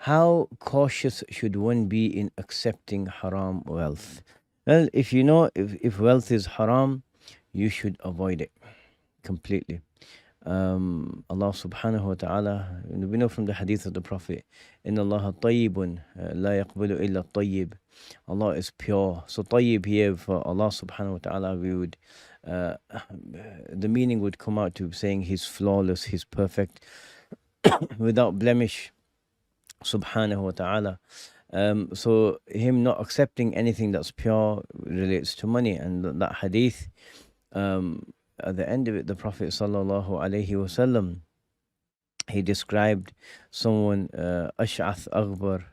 How cautious should one be in accepting haram wealth? Well, if you know if wealth is haram, you should avoid it completely. Allah subhanahu wa ta'ala, we know from the hadith of the Prophet, Inna Allah tayyibun, la yaqbalu illa tayyib. Allah is pure. So tayyib here for Allah subhanahu wa ta'ala, we would, uh, the meaning would come out to saying He's flawless, He's perfect, without blemish, subhanahu wa ta'ala. So Him not accepting anything that's pure relates to money. And that hadith, at the end of it, the Prophet sallallahu alaihi wasallam, he described someone, ash'ath aghbar,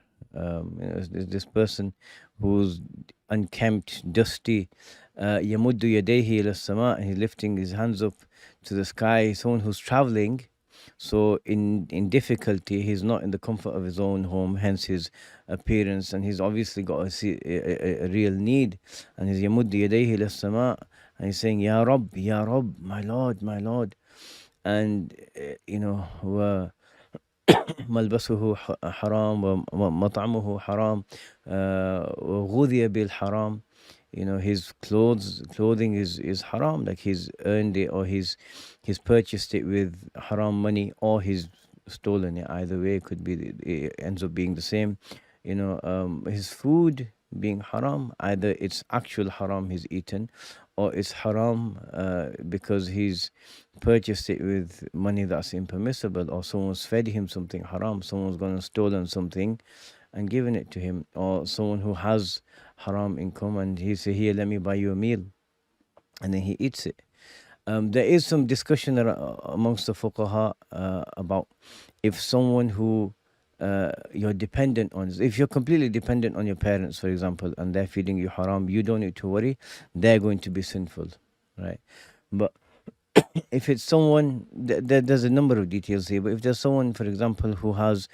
this person who's unkempt, dusty, yamuddu yadayhi ila sama, he's lifting his hands up to the sky, someone who's traveling. So in difficulty, he's not in the comfort of his own home, hence his appearance, and he's obviously got a real need. And he's yamuddu yadayhi ila sama, and he's saying, Ya Rabb, my Lord, my Lord. And ملبسه حرام ومطعمه حرام وغذي بالحرام. His clothing is haram, like he's earned it, or he's purchased it with haram money, or he's stolen it. Either way, it could be, it ends up being the same. His food being haram, either it's actual haram he's eaten, or it's haram because he's purchased it with money that's impermissible, or someone's fed him something haram, someone's gone and stolen something and given it to him, or someone who has haram income and he say, here, let me buy you a meal, and then he eats it. There is some discussion amongst the fuqaha about if someone who you're dependent on, if you're completely dependent on your parents, for example, and they're feeding you haram, you don't need to worry, they're going to be sinful, right? But if it's someone, there's a number of details here, but if there's someone, for example, who has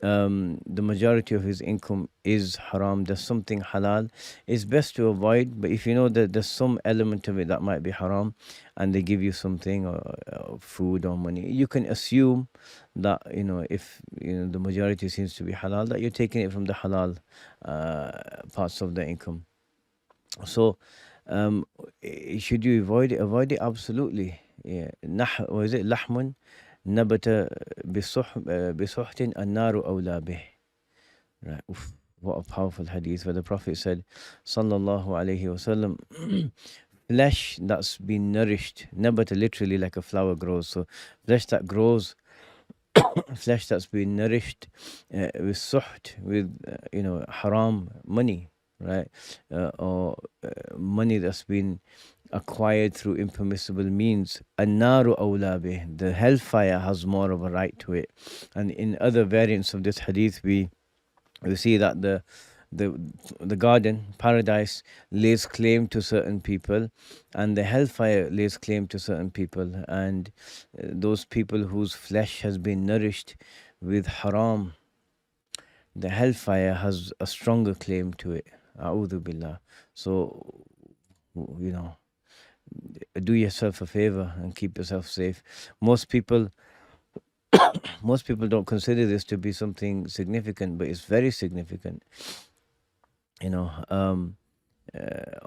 the majority of his income is haram, there's something halal, it's best to avoid. But if you know that there's some element of it that might be haram, and they give you something, or food or money, you can assume that, if the majority seems to be halal, that you're taking it from the halal parts of the income. So should you avoid it? Avoid it, absolutely. Yeah. What is it? لحم نبت بسحت النار أولى به. Right. Oof. What a powerful hadith where the Prophet said, Sallallahu Alaihi Wasallam, flesh that's been nourished, nabata literally like a flower grows. So flesh that grows, flesh that's been nourished with suht, with haram money, right? Or money that's been acquired through impermissible means. An-naru awla bih, the hellfire has more of a right to it. And in other variants of this hadith, we see that the garden, paradise, lays claim to certain people, and the hellfire lays claim to certain people. And those people whose flesh has been nourished with haram, the hellfire has a stronger claim to it. A'udhu billah. So, do yourself a favor and keep yourself safe. Most people don't consider this to be something significant, but it's very significant. On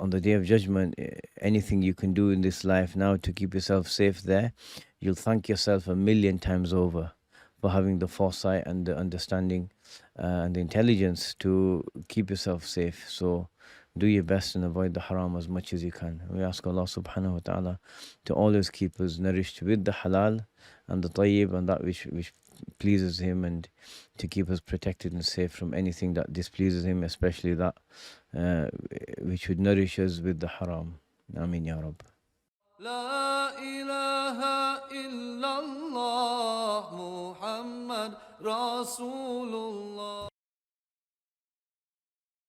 the Day of Judgment, anything you can do in this life now to keep yourself safe there, you'll thank yourself a million times over for having the foresight and the understanding and the intelligence to keep yourself safe. So do your best and avoid the haram as much as you can. We ask Allah subhanahu wa ta'ala to always keep us nourished with the halal and the tayyib and that which pleases Him, and to keep us protected and safe from anything that displeases Him, especially that which would nourish us with the haram. Ameen Ya Rabb. لا إله إلا الله محمد رسول الله